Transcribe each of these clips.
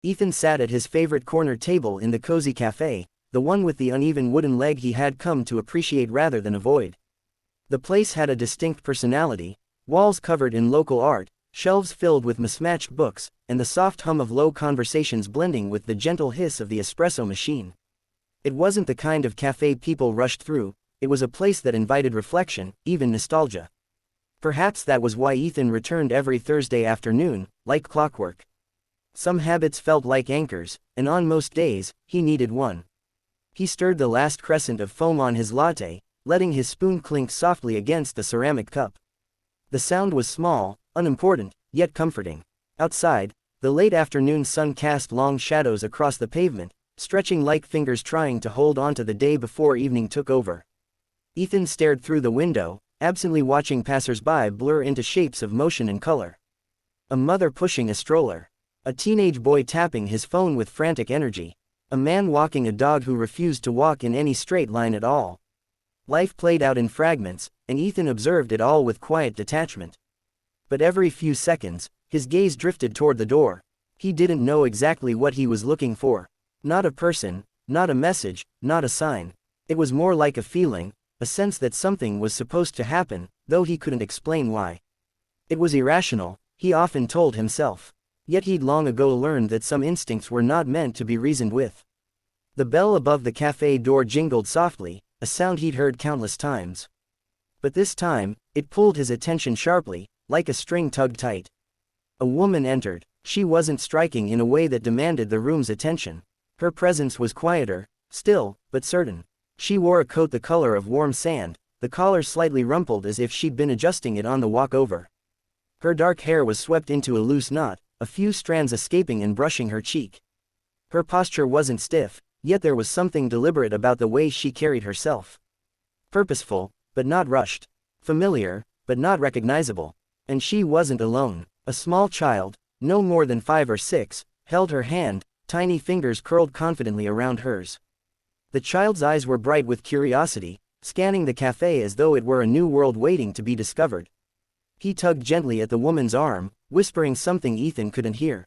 Ethan sat at his favorite corner table in the cozy cafe, the one with the uneven wooden leg he had come to appreciate rather than avoid. The place had a distinct personality, walls covered in local art, shelves filled with mismatched books, and the soft hum of low conversations blending with the gentle hiss of the espresso machine. It wasn't the kind of cafe people rushed through, it was a place that invited reflection, even nostalgia. Perhaps that was why Ethan returned every Thursday afternoon, like clockwork. Some habits felt like anchors, and on most days, he needed one. He stirred the last crescent of foam on his latte, letting his spoon clink softly against the ceramic cup. The sound was small, unimportant, yet comforting. Outside, the late afternoon sun cast long shadows across the pavement, stretching like fingers trying to hold on to the day before evening took over. Ethan stared through the window, absently watching passers-by blur into shapes of motion and color. A mother pushing a stroller. A teenage boy tapping his phone with frantic energy. A man walking a dog who refused to walk in any straight line at all. Life played out in fragments, and Ethan observed it all with quiet detachment. But every few seconds, his gaze drifted toward the door. He didn't know exactly what he was looking for. Not a person, not a message, not a sign. It was more like a feeling, a sense that something was supposed to happen, though he couldn't explain why. It was irrational, he often told himself. Yet he'd long ago learned that some instincts were not meant to be reasoned with. The bell above the cafe door jingled softly, a sound he'd heard countless times. But this time, it pulled his attention sharply, like a string tugged tight. A woman entered. She wasn't striking in a way that demanded the room's attention. Her presence was quieter, still, but certain. She wore a coat the color of warm sand, the collar slightly rumpled as if she'd been adjusting it on the walk over. Her dark hair was swept into a loose knot, a few strands escaping and brushing her cheek. Her posture wasn't stiff, yet there was something deliberate about the way she carried herself. Purposeful, but not rushed. Familiar, but not recognizable. And she wasn't alone. A small child, no more than 5 or 6, held her hand, tiny fingers curled confidently around hers. The child's eyes were bright with curiosity, scanning the cafe as though it were a new world waiting to be discovered. He tugged gently at the woman's arm, whispering something Ethan couldn't hear.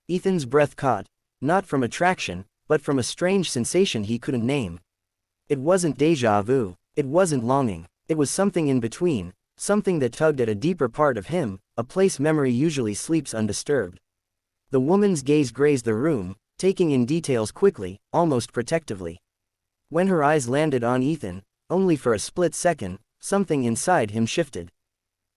Ethan's breath caught, not from attraction, but from a strange sensation he couldn't name. It wasn't déjà vu, it wasn't longing, it was something in between, something that tugged at a deeper part of him, a place memory usually sleeps undisturbed. The woman's gaze grazed the room, taking in details quickly, almost protectively. When her eyes landed on Ethan, only for a split second, something inside him shifted.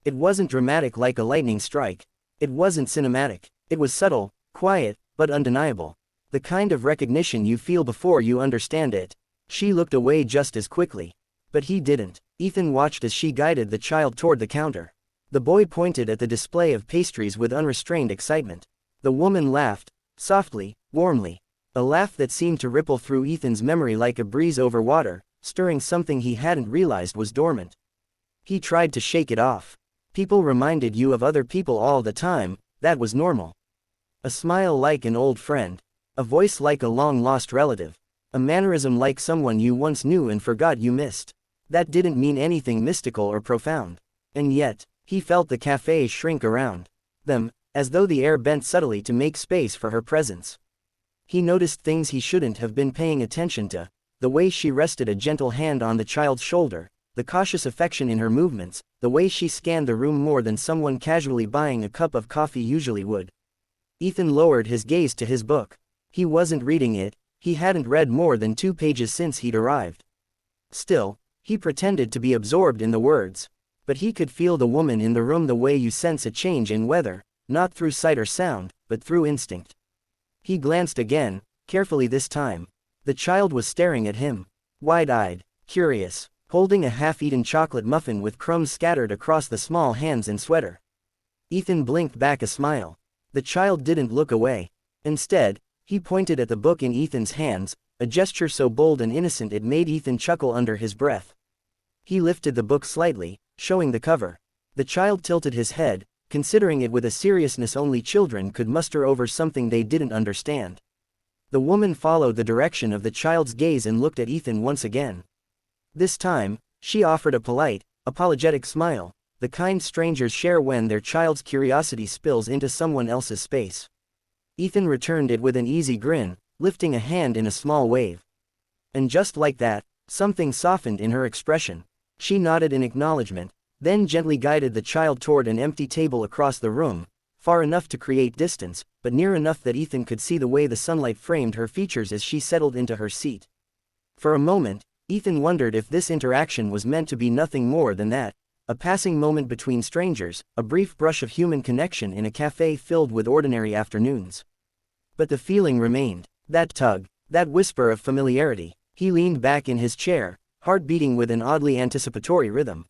It wasn't dramatic like a lightning strike. It wasn't cinematic. It was subtle, quiet, but undeniable. The kind of recognition you feel before you understand it. She looked away just as quickly. But he didn't. Ethan watched as she guided the child toward the counter. The boy pointed at the display of pastries with unrestrained excitement. The woman laughed, softly, warmly. A laugh that seemed to ripple through Ethan's memory like a breeze over water, stirring something he hadn't realized was dormant. He tried to shake it off. People reminded you of other people all the time, that was normal. A smile like an old friend. A voice like a long-lost relative. A mannerism like someone you once knew and forgot you missed. That didn't mean anything mystical or profound. And yet, he felt the cafe shrink around them, as though the air bent subtly to make space for her presence. He noticed things he shouldn't have been paying attention to, the way she rested a gentle hand on the child's shoulder, the cautious affection in her movements, the way she scanned the room more than someone casually buying a cup of coffee usually would. Ethan lowered his gaze to his book. He wasn't reading it, he hadn't read more than 2 pages since he'd arrived. Still, he pretended to be absorbed in the words. But he could feel the woman in the room the way you sense a change in weather, not through sight or sound, but through instinct. He glanced again, carefully this time. The child was staring at him, wide-eyed, curious, holding a half-eaten chocolate muffin with crumbs scattered across the small hands and sweater. Ethan blinked back a smile. The child didn't look away. Instead, he pointed at the book in Ethan's hands, a gesture so bold and innocent it made Ethan chuckle under his breath. He lifted the book slightly, showing the cover. The child tilted his head, considering it with a seriousness only children could muster over something they didn't understand. The woman followed the direction of the child's gaze and looked at Ethan once again. This time, she offered a polite, apologetic smile, the kind strangers share when their child's curiosity spills into someone else's space. Ethan returned it with an easy grin, lifting a hand in a small wave. And just like that, something softened in her expression. She nodded in acknowledgement, then gently guided the child toward an empty table across the room, far enough to create distance, but near enough that Ethan could see the way the sunlight framed her features as she settled into her seat. For a moment, Ethan wondered if this interaction was meant to be nothing more than that, a passing moment between strangers, a brief brush of human connection in a cafe filled with ordinary afternoons. But the feeling remained, that tug, that whisper of familiarity. He leaned back in his chair, heart beating with an oddly anticipatory rhythm.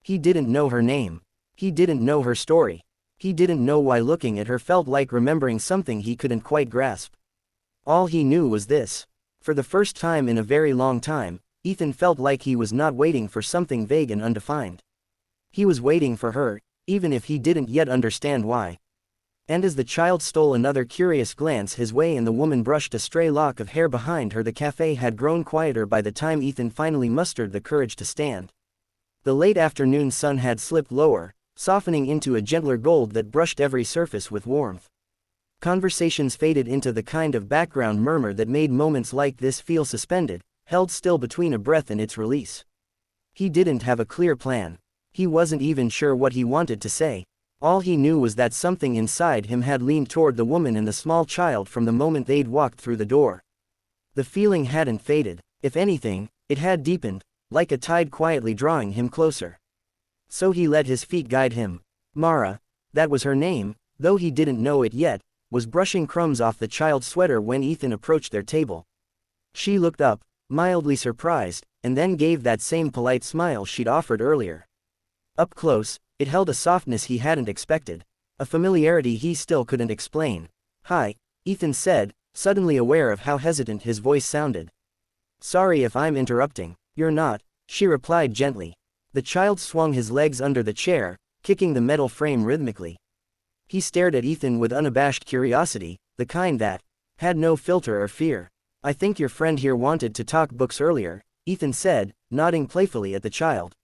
He didn't know her name. He didn't know her story. He didn't know why looking at her felt like remembering something he couldn't quite grasp. All he knew was this. For the first time in a very long time, Ethan felt like he was not waiting for something vague and undefined. He was waiting for her, even if he didn't yet understand why. And as the child stole another curious glance his way and the woman brushed a stray lock of hair behind her, the cafe had grown quieter by the time Ethan finally mustered the courage to stand. The late afternoon sun had slipped lower, softening into a gentler gold that brushed every surface with warmth. Conversations faded into the kind of background murmur that made moments like this feel suspended, held still between a breath and its release. He didn't have a clear plan. He wasn't even sure what he wanted to say. All he knew was that something inside him had leaned toward the woman and the small child from the moment they'd walked through the door. The feeling hadn't faded. If anything, it had deepened, like a tide quietly drawing him closer. So he let his feet guide him. Mara, that was her name, though he didn't know it yet, was brushing crumbs off the child's sweater when Ethan approached their table. She looked up, mildly surprised, and then gave that same polite smile she'd offered earlier. Up close, it held a softness he hadn't expected, a familiarity he still couldn't explain. "Hi," Ethan said, suddenly aware of how hesitant his voice sounded. "Sorry if I'm interrupting." "You're not," she replied gently. The child swung his legs under the chair, kicking the metal frame rhythmically. He stared at Ethan with unabashed curiosity, the kind that had no filter or fear. "I think your friend here wanted to talk books earlier," Ethan said, nodding playfully at the child.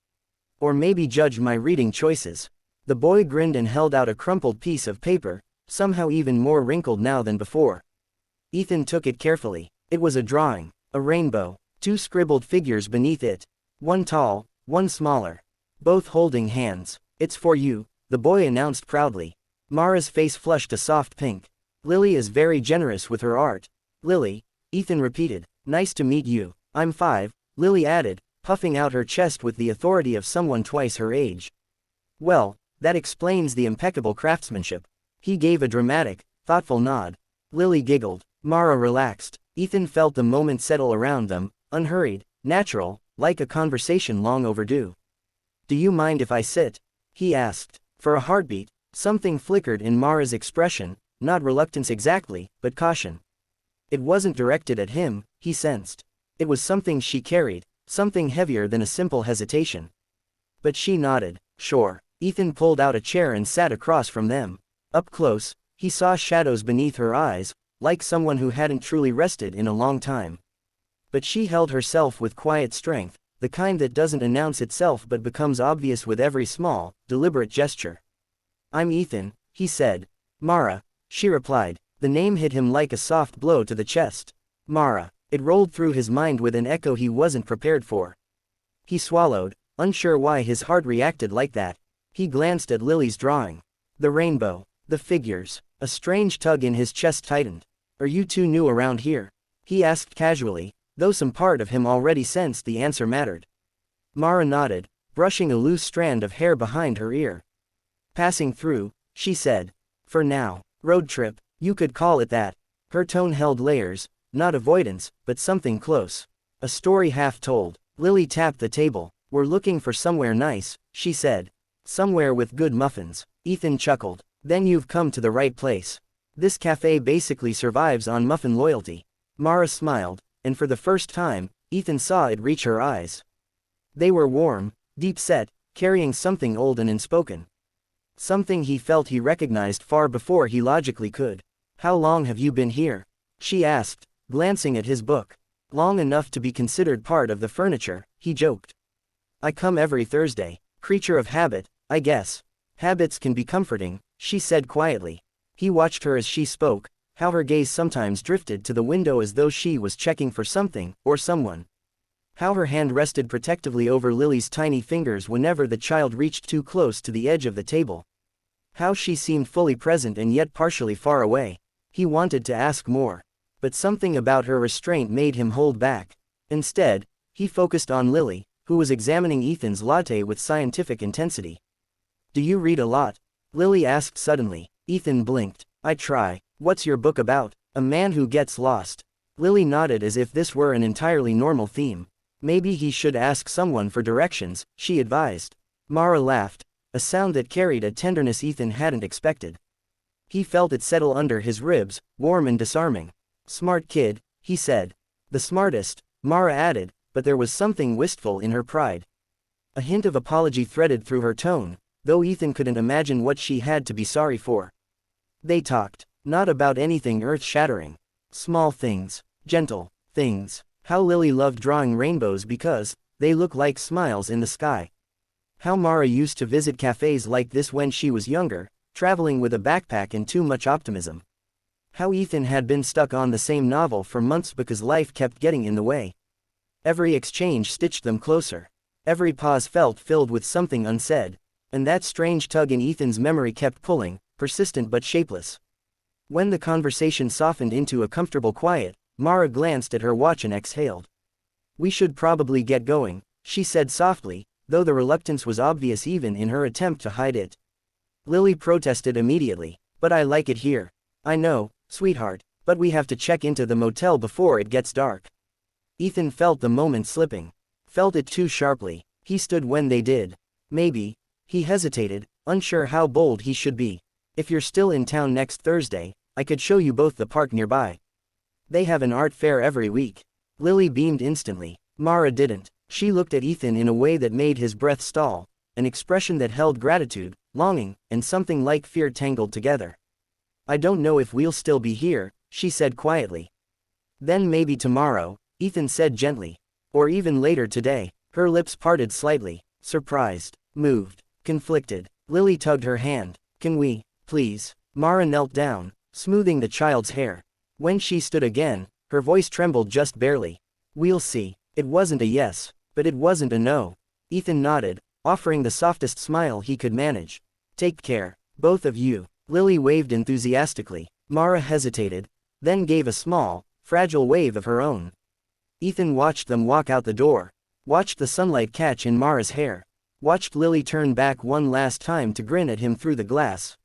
"Or maybe judge my reading choices." The boy grinned and held out a crumpled piece of paper, somehow even more wrinkled now than before. Ethan took it carefully. It was a drawing, a rainbow, two scribbled figures beneath it. One tall, one smaller. Both holding hands. "It's for you," the boy announced proudly. Mara's face flushed a soft pink. "Lily is very generous with her art." "Lily," Ethan repeated. "Nice to meet you. I'm 5, Lily added, puffing out her chest with the authority of someone twice her age. "Well, that explains the impeccable craftsmanship." He gave a dramatic, thoughtful nod. Lily giggled. Mara relaxed. Ethan felt the moment settle around them, unhurried, natural, like a conversation long overdue. "Do you mind if I sit?" he asked. For a heartbeat, something flickered in Mara's expression, not reluctance exactly, but caution. It wasn't directed at him, he sensed. It was something she carried, something heavier than a simple hesitation. But she nodded. "Sure." Ethan pulled out a chair and sat across from them. Up close, he saw shadows beneath her eyes, like someone who hadn't truly rested in a long time. But she held herself with quiet strength, the kind that doesn't announce itself but becomes obvious with every small, deliberate gesture. "I'm Ethan," he said. "Mara," she replied. The name hit him like a soft blow to the chest. Mara. It rolled through his mind with an echo he wasn't prepared for. He swallowed, unsure why his heart reacted like that. He glanced at Lily's drawing. The rainbow. The figures. A strange tug in his chest tightened. "Are you two new around here?" he asked casually, though some part of him already sensed the answer mattered. Mara nodded, brushing a loose strand of hair behind her ear. "Passing through," she said. "For now. Road trip, you could call it that." Her tone held layers, not avoidance, but something close. A story half told. Lily tapped the table. "We're looking for somewhere nice," she said. "Somewhere with good muffins." Ethan chuckled. "Then you've come to the right place. This cafe basically survives on muffin loyalty." Mara smiled, and for the first time, Ethan saw it reach her eyes. They were warm, deep-set, carrying something old and unspoken. Something he felt he recognized far before he logically could. "How long have you been here?" she asked, glancing at his book. "Long enough to be considered part of the furniture," he joked. "I come every Thursday. Creature of habit, I guess." "Habits can be comforting," she said quietly. He watched her as she spoke, how her gaze sometimes drifted to the window as though she was checking for something, or someone. How her hand rested protectively over Lily's tiny fingers whenever the child reached too close to the edge of the table. How she seemed fully present and yet partially far away. He wanted to ask more. But something about her restraint made him hold back. Instead, he focused on Lily, who was examining Ethan's latte with scientific intensity. "Do you read a lot?" Lily asked suddenly. Ethan blinked. "I try." "What's your book about?" "A man who gets lost." Lily nodded as if this were an entirely normal theme. "Maybe he should ask someone for directions," she advised. Mara laughed, a sound that carried a tenderness Ethan hadn't expected. He felt it settle under his ribs, warm and disarming. "Smart kid," he said. "The smartest," Mara added, but there was something wistful in her pride. A hint of apology threaded through her tone, though Ethan couldn't imagine what she had to be sorry for. They talked, not about anything earth-shattering. Small things, gentle things. How Lily loved drawing rainbows because they look like smiles in the sky. How Mara used to visit cafes like this when she was younger, traveling with a backpack and too much optimism. How Ethan had been stuck on the same novel for months because life kept getting in the way. Every exchange stitched them closer. Every pause felt filled with something unsaid. And that strange tug in Ethan's memory kept pulling, persistent but shapeless. When the conversation softened into a comfortable quiet, Mara glanced at her watch and exhaled. "We should probably get going," she said softly, though the reluctance was obvious even in her attempt to hide it. Lily protested immediately. "But I like it here." "I know, sweetheart, but we have to check into the motel before it gets dark." Ethan felt the moment slipping. Felt it too sharply. He stood when they did. "Maybe." He hesitated, unsure how bold he should be. "If you're still in town next Thursday, I could show you both the park nearby. They have an art fair every week." Lily beamed instantly. Mara didn't. She looked at Ethan in a way that made his breath stall, an expression that held gratitude, longing, and something like fear tangled together. "I don't know if we'll still be here," she said quietly. "Then maybe tomorrow," Ethan said gently. "Or even later today." Her lips parted slightly, surprised, moved, conflicted. Lily tugged her hand. "Can we, please?" Mara knelt down, smoothing the child's hair. When she stood again, her voice trembled just barely. "We'll see." It wasn't a yes, but it wasn't a no. Ethan nodded, offering the softest smile he could manage. "Take care, both of you." Lily waved enthusiastically. Mara hesitated, then gave a small, fragile wave of her own. Ethan watched them walk out the door, watched the sunlight catch in Mara's hair, watched Lily turn back one last time to grin at him through the glass.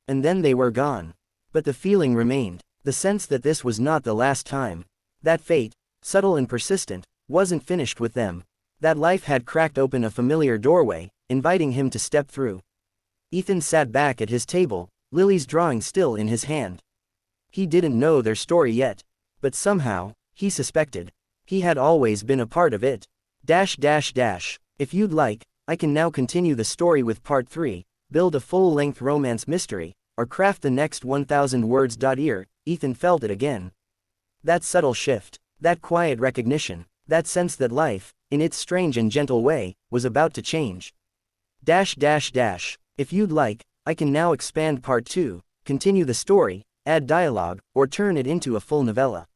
And then they were gone. But the feeling remained, the sense that this was not the last time. That fate, subtle and persistent, wasn't finished with them. That life had cracked open a familiar doorway, inviting him to step through. Ethan sat back at his table, Lily's drawing still in his hand. He didn't know their story yet, but somehow, he suspected, he had always been a part of it. If you'd like, I can now continue the story with part 3, build a full-length romance mystery, or craft the next 1,000 words. Ethan felt it again. That subtle shift, that quiet recognition, that sense that life, in its strange and gentle way, was about to change. If you'd like, I can now expand part 2, continue the story, add dialogue, or turn it into a full novella.